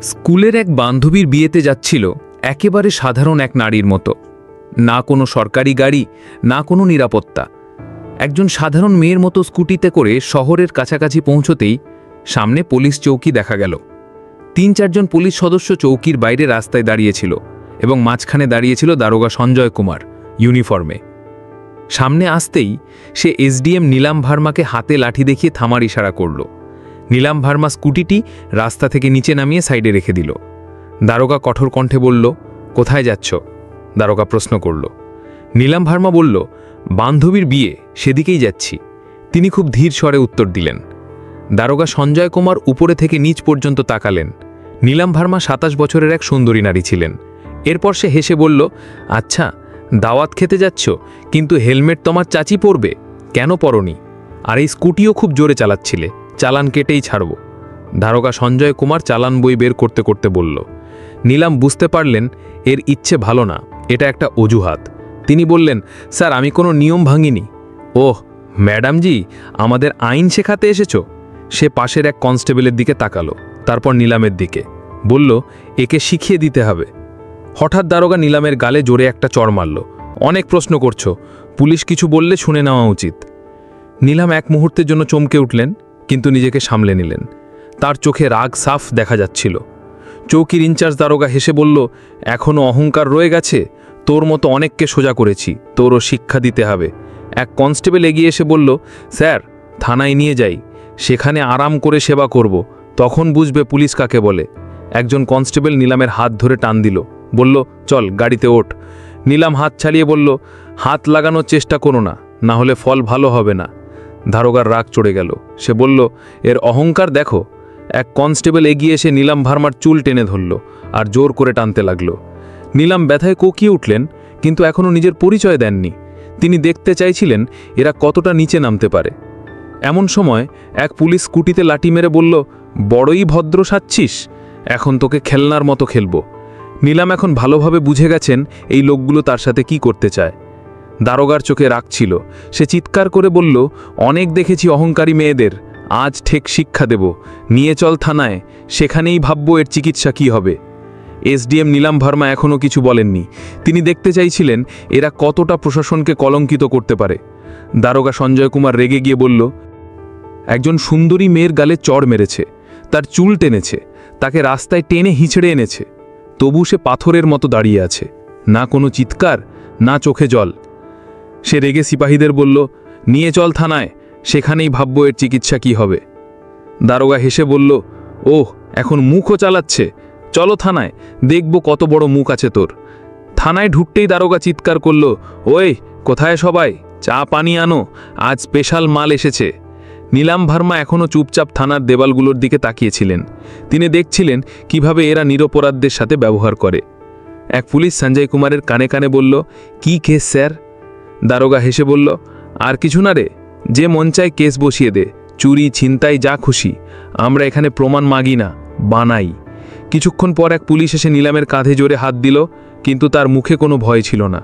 স্কুলের এক বান্ধবীর বিয়েতে যাচ্ছিল একেবারে সাধারণ এক নারীর মতো। না কোনো সরকারি গাড়ি, না কোনো নিরাপত্তা। একজন সাধারণ মেয়ের মতো স্কুটিতে করে শহরের কাছাকাছি পৌঁছতেই সামনে পুলিশ চৌকি দেখা গেল। ৩-৪ জন পুলিশ সদস্য চৌকির বাইরে রাস্তায় দাঁড়িয়েছিল এবং মাঝখানে দাঁড়িয়েছিল দারোগা সঞ্জয় কুমার ইউনিফর্মে। সামনে আসতেই সে এসডিএম নীলাম ভার্মাকে হাতে লাঠি দেখিয়ে থামার ইশারা করল। নীলাম ভার্মা স্কুটিটি রাস্তা থেকে নিচে নামিয়ে সাইডে রেখে দিল। দারোগা কঠোর কণ্ঠে বলল, কোথায় যাচ্ছ? দারোগা প্রশ্ন করল। নীলাম ভার্মা বলল, বান্ধবীর বিয়ে, সেদিকেই যাচ্ছি। তিনি খুব ধীর স্বরে উত্তর দিলেন। দারোগা সঞ্জয় কুমার উপরে থেকে নিচ পর্যন্ত তাকালেন। নীলাম ভার্মা ২৭ বছরের এক সুন্দরী নারী ছিলেন। এরপর সে হেসে বলল, আচ্ছা, দাওয়াত খেতে যাচ্ছ, কিন্তু হেলমেট তোমার চাচি পরবে, কেন পরনি? আর এই স্কুটিও খুব জোরে চালাচ্ছিলে, চালান কেটেই ছাড়ব। দারোগা সঞ্জয় কুমার চালান বই বের করতে করতে বলল। নীলাম বুঝতে পারলেন এর ইচ্ছে ভালো না, এটা একটা অজুহাত। তিনি বললেন, স্যার, আমি কোনো নিয়ম ভাঙিনি। ওহ ম্যাডামজি, আমাদের আইন শেখাতে এসেছ? সে পাশের এক কনস্টেবলের দিকে তাকালো, তারপর নীলামের দিকে বলল, একে শিখিয়ে দিতে হবে। হঠাৎ দারোগা নীলামের গালে জোরে একটা চড় মারল। অনেক প্রশ্ন করছো, পুলিশ কিছু বললে শুনে নেওয়া উচিত। নীলাম এক মুহূর্তের জন্য চমকে উঠলেন, কিন্তু নিজেকে সামলে নিলেন। তার চোখে রাগ সাফ দেখা যাচ্ছিল। চৌকির ইনচার্জ দারোগা হেসে বলল, এখনও অহংকার রয়ে গেছে? তোর মতো অনেককে সোজা করেছি, তোরও শিক্ষা দিতে হবে। এক কনস্টেবল এগিয়ে এসে বলল, স্যার, থানায় নিয়ে যাই, সেখানে আরাম করে সেবা করব, তখন বুঝবে পুলিশ কাকে বলে। একজন কনস্টেবল নীলামের হাত ধরে টান দিল, বলল, চল গাড়িতে ওঠ। নীলাম হাত ছাড়িয়ে বলল, হাত লাগানোর চেষ্টা করো না, না হলে ফল ভালো হবে না। দারোগার রাগ চড়ে গেল। সে বলল, এর অহংকার দেখো। এক কনস্টেবল এগিয়ে এসে নীলাম ভার্মার চুল টেনে ধরল আর জোর করে টানতে লাগল। নীলাম ব্যথায় কোকিয়ে উঠলেন, কিন্তু এখনও নিজের পরিচয় দেননি। তিনি দেখতে চাইছিলেন এরা কতটা নিচে নামতে পারে। এমন সময় এক পুলিশ স্কুটিতে লাঠি মেরে বলল, বড়ই ভদ্র সাজছিস, এখন তোকে খেলনার মতো খেলব। নীলাম এখন ভালোভাবে বুঝে গেছেন এই লোকগুলো তার সাথে কি করতে চায়। দারোগার চোখে রাগ ছিল। সে চিৎকার করে বলল, অনেক দেখেছি অহংকারী মেয়েদের, আজ ঠেক শিক্ষা দেব। নিয়ে চল থানায়, সেখানেই ভাবব এর চিকিৎসা কি হবে। এসডিএম নীলাম ভার্মা এখনও কিছু বলেননি। তিনি দেখতে চাইছিলেন এরা কতটা প্রশাসনকে কলঙ্কিত করতে পারে। দারোগা সঞ্জয় কুমার রেগে গিয়ে বলল, একজন সুন্দরী মেয়ের গালে চড় মেরেছে, তার চুল টেনেছে, তাকে রাস্তায় টেনে হিঁচড়ে এনেছে, তবু সে পাথরের মতো দাঁড়িয়ে আছে, না কোনো চিৎকার, না চোখে জল। সে রেগে সিপাহীদের বলল, নিয়ে চল থানায়, সেখানেই ভাবব এর চিকিৎসা কি হবে। দারোগা হেসে বলল, ওহ, এখন মুখও চালাচ্ছে, চলো থানায়, দেখব কত বড় মুখ আছে তোর। থানায় ঢুকতেই দারোগা চিৎকার করল, ওই কোথায় সবাই, চা পানি আনো, আজ স্পেশাল মাল এসেছে। নীলাম ভার্মা এখনও চুপচাপ থানার দেওয়ালগুলোর দিকে তাকিয়েছিলেন। তিনি দেখছিলেন কিভাবে এরা নিরপরাধদের সাথে ব্যবহার করে। এক পুলিশ সঞ্জয় কুমারের কানে কানে বলল, কি কেস স্যার? দারোগা হেসে বলল, আর কিছু না রে, যে মন চায় কেস বসিয়ে দে, চুরি ছিনতাই যা খুশি, আমরা এখানে প্রমাণ মাগি না, বানাই। কিছুক্ষণ পর এক পুলিশ এসে নীলামের কাঁধে জোরে হাত দিল, কিন্তু তার মুখে কোনো ভয় ছিল না।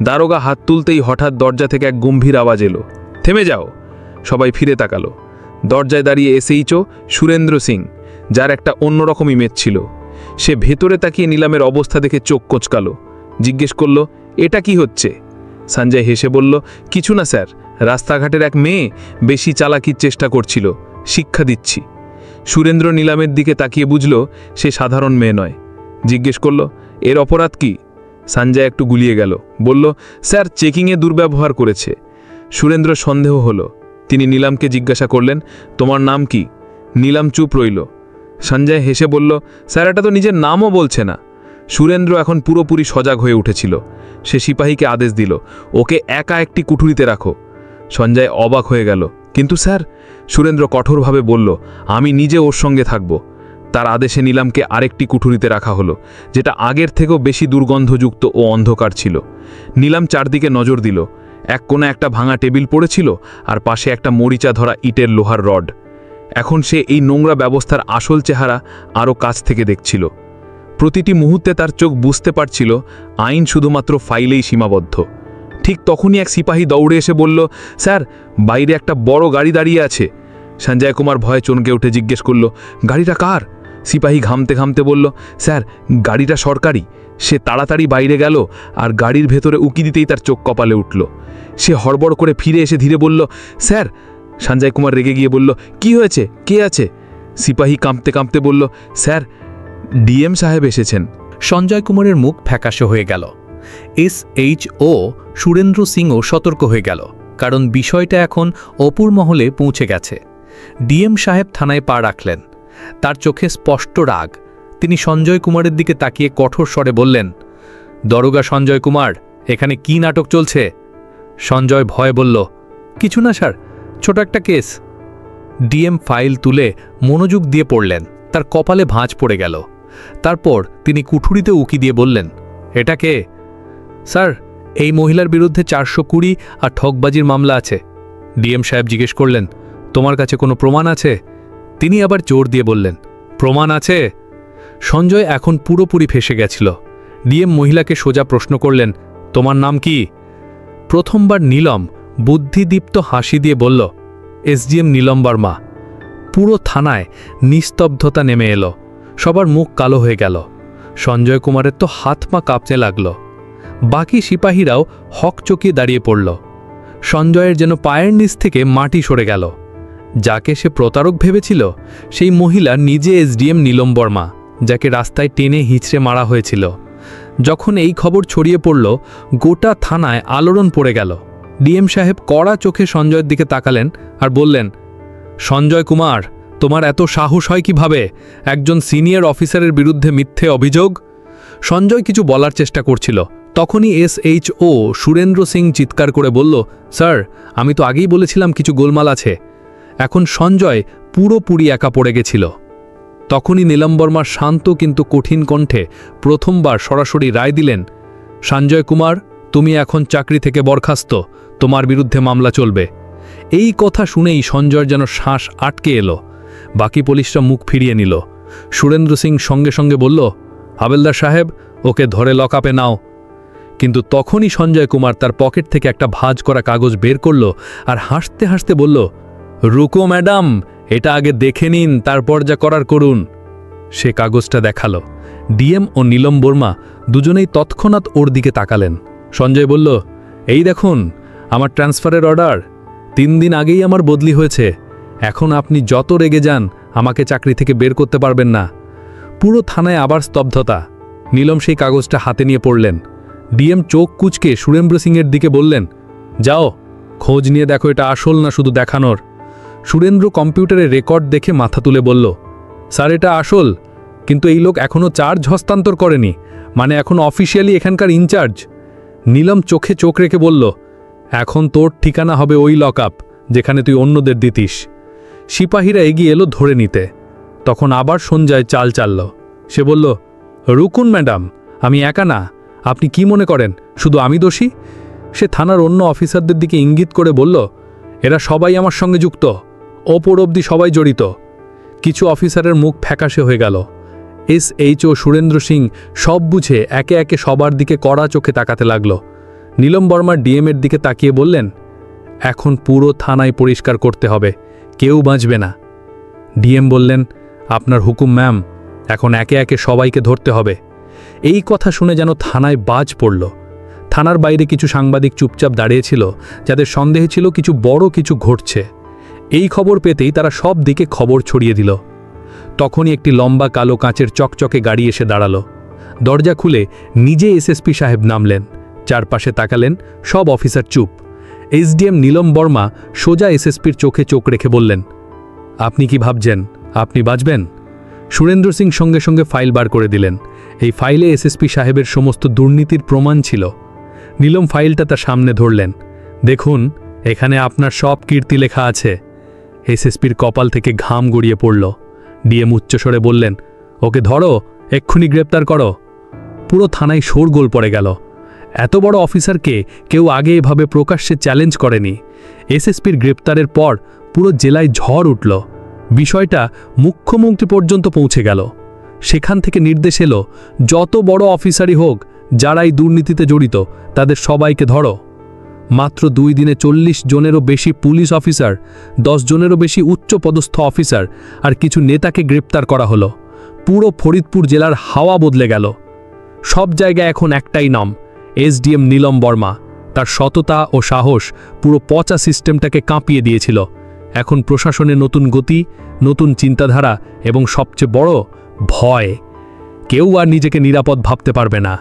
দারোগা হাত তুলতেই হঠাৎ দরজা থেকে এক গম্ভীর আওয়াজ এলো, থেমে যাও। সবাই ফিরে তাকালো। দরজায় দাঁড়িয়ে এসএইচও সুরেন্দ্র সিং, যার একটা অন্যরকম ইমেজ ছিল। সে ভেতরে তাকিয়ে নীলামের অবস্থা দেখে চোখ কোঁচকালো। জিজ্ঞেস করল, এটা কি হচ্ছে? সঞ্জয় হেসে বলল, কিছু না স্যার, রাস্তাঘাটের এক মেয়ে বেশি চালাকির চেষ্টা করছিল, শিক্ষা দিচ্ছি। সুরেন্দ্র নীলামের দিকে তাকিয়ে বুঝল সে সাধারণ মেয়ে নয়। জিজ্ঞেস করল, এর অপরাধ কি? সঞ্জয় একটু গুলিয়ে গেল, বলল, স্যার, চেকিংয়ে দুর্ব্যবহার করেছে। সুরেন্দ্র সন্দেহ হলো। তিনি নীলামকে জিজ্ঞাসা করলেন, তোমার নাম কি? নীলাম চুপ রইল। সঞ্জয় হেসে বলল, স্যার, এটা তো নিজের নামও বলছে না। সুরেন্দ্র এখন পুরোপুরি সজাগ হয়ে উঠেছিল। সে সিপাহীকে আদেশ দিল, ওকে একা একটি কুঠুরিতে রাখো। সঞ্জয় অবাক হয়ে গেল, কিন্তু স্যার, সুরেন্দ্র কঠোরভাবে বলল, আমি নিজে ওর সঙ্গে থাকব। তার আদেশে নীলামকে আরেকটি কুঠুরিতে রাখা হলো, যেটা আগের থেকেও বেশি দুর্গন্ধযুক্ত ও অন্ধকার ছিল। নীলাম চারদিকে নজর দিল। এক কোণে একটা ভাঙা টেবিল পড়েছিল, আর পাশে একটা মরিচা ধরা ইটের লোহার রড। এখন সে এই নোংরা ব্যবস্থার আসল চেহারা আরও কাছ থেকে দেখছিল। প্রতিটি মুহূর্তে তার চোখ বুঝতে পারছিল আইন শুধুমাত্র ফাইলেই সীমাবদ্ধ। ঠিক তখনই এক সিপাহী দৌড়ে এসে বলল, স্যার, বাইরে একটা বড় গাড়ি দাঁড়িয়ে আছে। সঞ্জয় কুমার ভয়ে চমকে উঠে জিজ্ঞেস করল, গাড়িটা কার? সিপাহী ঘামতে ঘামতে বলল, স্যার গাড়িটা সরকারি। সে তাড়াতাড়ি বাইরে গেল, আর গাড়ির ভেতরে উকি দিতেই তার চোখ কপালে উঠল। সে হড়বড় করে ফিরে এসে ধীরে বলল, স্যার। সঞ্জয় কুমার রেগে গিয়ে বলল, কি হয়েছে, কে আছে? সিপাহী কাঁপতে কাঁপতে বলল, স্যার ডিএম সাহেব এসেছেন। সঞ্জয় কুমারের মুখ ফ্যাকাশে হয়ে গেল। SHO সুরেন্দ্র সিংও সতর্ক হয়ে গেল, কারণ বিষয়টা এখন অপুর মহলে পৌঁছে গেছে। ডিএম সাহেব থানায় পা রাখলেন। তার চোখে স্পষ্ট রাগ। তিনি সঞ্জয় কুমারের দিকে তাকিয়ে কঠোর স্বরে বললেন, দরোগা সঞ্জয় কুমার, এখানে কি নাটক চলছে? সঞ্জয় ভয়ে বলল, কিছু না স্যার, ছোট একটা কেস। ডিএম ফাইল তুলে মনোযোগ দিয়ে পড়লেন। তার কপালে ভাঁজ পড়ে গেল। তারপর তিনি কুঠুরিতে উকি দিয়ে বললেন, এটা কে? স্যার, এই মহিলার বিরুদ্ধে 420 আর ঠকবাজির মামলা আছে। ডিএম সাহেব জিজ্ঞেস করলেন, তোমার কাছে কোনো প্রমাণ আছে? তিনি আবার জোর দিয়ে বললেন, প্রমাণ আছে। সঞ্জয় এখন পুরোপুরি ফেসে গেছিল। ডিএম মহিলাকে সোজা প্রশ্ন করলেন, তোমার নাম কি? প্রথমবার নীলম বুদ্ধিদীপ্ত হাসি দিয়ে বলল, SGM নীলম বর্মা। পুরো থানায় নিস্তব্ধতা নেমে এলো। সবার মুখ কালো হয়ে গেল। সঞ্জয় কুমারের তো হাত পা কাঁপতে লাগল। বাকি সিপাহীরাও হকচকিয়ে দাঁড়িয়ে পড়ল। সঞ্জয়ের যেন পায়ের নিচ থেকে মাটি সরে গেল। যাকে সে প্রতারক ভেবেছিল, সেই মহিলা নিজে SDM নীলম বর্মা, যাকে রাস্তায় টেনে হিঁচড়ে মারা হয়েছিল। যখন এই খবর ছড়িয়ে পড়ল, গোটা থানায় আলোড়ন পড়ে গেল। ডিএম সাহেব কড়া চোখে সঞ্জয়ের দিকে তাকালেন আর বললেন, সঞ্জয় কুমার, তোমার এত সাহস হয় কিভাবে একজন সিনিয়র অফিসারের বিরুদ্ধে মিথ্যে অভিযোগ? সঞ্জয় কিছু বলার চেষ্টা করছিল। তখনই SHO সুরেন্দ্র সিং চিৎকার করে বলল, স্যার, আমি তো আগেই বলেছিলাম কিছু গোলমাল আছে। এখন সঞ্জয় পুরোপুরি একা পড়ে গেছিল। তখনই নীলম বর্মার শান্ত কিন্তু কঠিন কণ্ঠে প্রথমবার সরাসরি রায় দিলেন, সঞ্জয় কুমার, তুমি এখন চাকরি থেকে বরখাস্ত। তোমার বিরুদ্ধে মামলা চলবে। এই কথা শুনেই সঞ্জয়ের যেন শ্বাস আটকে এলো। বাকি পুলিশরা মুখ ফিরিয়ে নিল। সুরেন্দ্র সিং সঙ্গে সঙ্গে বলল, হাবেলদার সাহেব, ওকে ধরে লকআপে নাও। কিন্তু তখনই সঞ্জয় কুমার তার পকেট থেকে একটা ভাঁজ করা কাগজ বের করল আর হাসতে হাসতে বলল, রুকো ম্যাডাম, এটা আগে দেখে নিন, তারপর যা করার করুন। সে কাগজটা দেখালো। ডিএম ও নীলম বর্মা দুজনেই তৎক্ষণাৎ ওর দিকে তাকালেন। সঞ্জয় বলল, এই দেখুন, আমার ট্রান্সফারের অর্ডার। 3 দিন আগেই আমার বদলি হয়েছে। এখন আপনি যত রেগে যান, আমাকে চাকরি থেকে বের করতে পারবেন না। পুরো থানায় আবার স্তব্ধতা। নীলম সেই কাগজটা হাতে নিয়ে পড়লেন। ডিএম চোখ কুচকে সুরেন্দ্র সিংয়ের দিকে বললেন, যাও, খোঁজ নিয়ে দেখো এটা আসল না শুধু দেখানোর। সুরেন্দ্র কম্পিউটারে রেকর্ড দেখে মাথা তুলে বলল, স্যার, এটা আসল, কিন্তু এই লোক এখনও চার্জ হস্তান্তর করেনি, মানে এখন অফিসিয়ালি এখানকার ইনচার্জ। নীলম চোখে চোখ রেখে বলল, এখন তোর ঠিকানা হবে ওই লকআপ যেখানে তুই অন্যদের দিতিস। সিপাহীরা এগিয়ে এলো ধরে নিতে। তখন আবার সঞ্জয় চাল চালল। সে বলল, রুকুন ম্যাডাম, আমি একা না। আপনি কি মনে করেন শুধু আমি দোষী? সে থানার অন্য অফিসারদের দিকে ইঙ্গিত করে বলল, এরা সবাই আমার সঙ্গে যুক্ত, ওপর অবধি সবাই জড়িত। কিছু অফিসারের মুখ ফ্যাকাশে হয়ে গেল। SHO সুরেন্দ্র সিং সব বুঝে একে একে সবার দিকে কড়া চোখে তাকাতে লাগল। নীলম বর্মার ডিএমের দিকে তাকিয়ে বললেন, এখন পুরো থানায় পরিষ্কার করতে হবে, কেউ বাঁচবে না। ডিএম বললেন, আপনার হুকুম ম্যাম, এখন একে একে সবাইকে ধরতে হবে। এই কথা শুনে যেন থানায় বাজ পড়ল। থানার বাইরে কিছু সাংবাদিক চুপচাপ দাঁড়িয়েছিল, যাদের সন্দেহ ছিল কিছু বড় কিছু ঘটছে। এই খবর পেতেই তারা সব দিকে খবর ছড়িয়ে দিল। তখনই একটি লম্বা কালো কাঁচের চকচকে গাড়ি এসে দাঁড়ালো। দরজা খুলে নিজে SSP সাহেব নামলেন। চারপাশে তাকালেন, সব অফিসার চুপ। SDM নীলম বর্মা সোজা SSPর চোখে চোখ রেখে বললেন, আপনি কি ভাবছেন আপনি বাঁচবেন? সুরেন্দ্র সিং সঙ্গে সঙ্গে ফাইল বার করে দিলেন। এই ফাইলে SSP সাহেবের সমস্ত দুর্নীতির প্রমাণ ছিল। নীলম ফাইলটা তার সামনে ধরলেন। দেখুন, এখানে আপনার সব কীর্তি লেখা আছে। SSPর কপাল থেকে ঘাম গড়িয়ে পড়ল। ডিএম উচ্চস্বরে বললেন, ওকে ধরো, এক্ষুনি গ্রেপ্তার করো। পুরো থানায় শোরগোল পড়ে গেল। এত বড় অফিসারকে কেউ আগে এভাবে প্রকাশ্যে চ্যালেঞ্জ করেনি। SSPর গ্রেপ্তারের পর পুরো জেলায় ঝড় উঠল। বিষয়টা মুখ্যমন্ত্রী পর্যন্ত পৌঁছে গেল। সেখান থেকে নির্দেশ এলো, যত বড় অফিসারই হোক, যারাই দুর্নীতিতে জড়িত, তাদের সবাইকে ধরো। মাত্র 2 দিনে 40 জনেরও বেশি পুলিশ অফিসার, 10 জনেরও বেশি উচ্চপদস্থ অফিসার আর কিছু নেতাকে গ্রেপ্তার করা হলো। পুরো ফরিদপুর জেলার হাওয়া বদলে গেল। সব জায়গায় এখন একটাই নাম, এসডিএম নীলম বর্মা। তার সততা ও সাহস পুরো পচা সিস্টেমটাকে কাঁপিয়ে দিয়েছিল। এখন প্রশাসনে নতুন গতি, নতুন চিন্তাধারা এবং সবচেয়ে বড় ভয়। কেউ আর নিজেকে নিরাপদ ভাবতে পারবে না।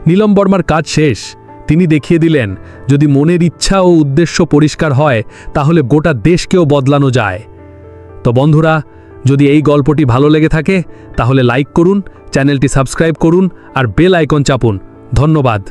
নীলম বর্মার কাজ শেষ। তিনি দেখিয়ে দিলেন, যদি মনের ইচ্ছা ও উদ্দেশ্য পরিষ্কার হয় তাহলে গোটা দেশকেও বদলানো যায়। তো বন্ধুরা, যদি এই গল্পটি ভালো লেগে থাকে তাহলে লাইক করুন, চ্যানেলটি সাবস্ক্রাইব করুন আর বেল আইকন চাপুন। ধন্যবাদ।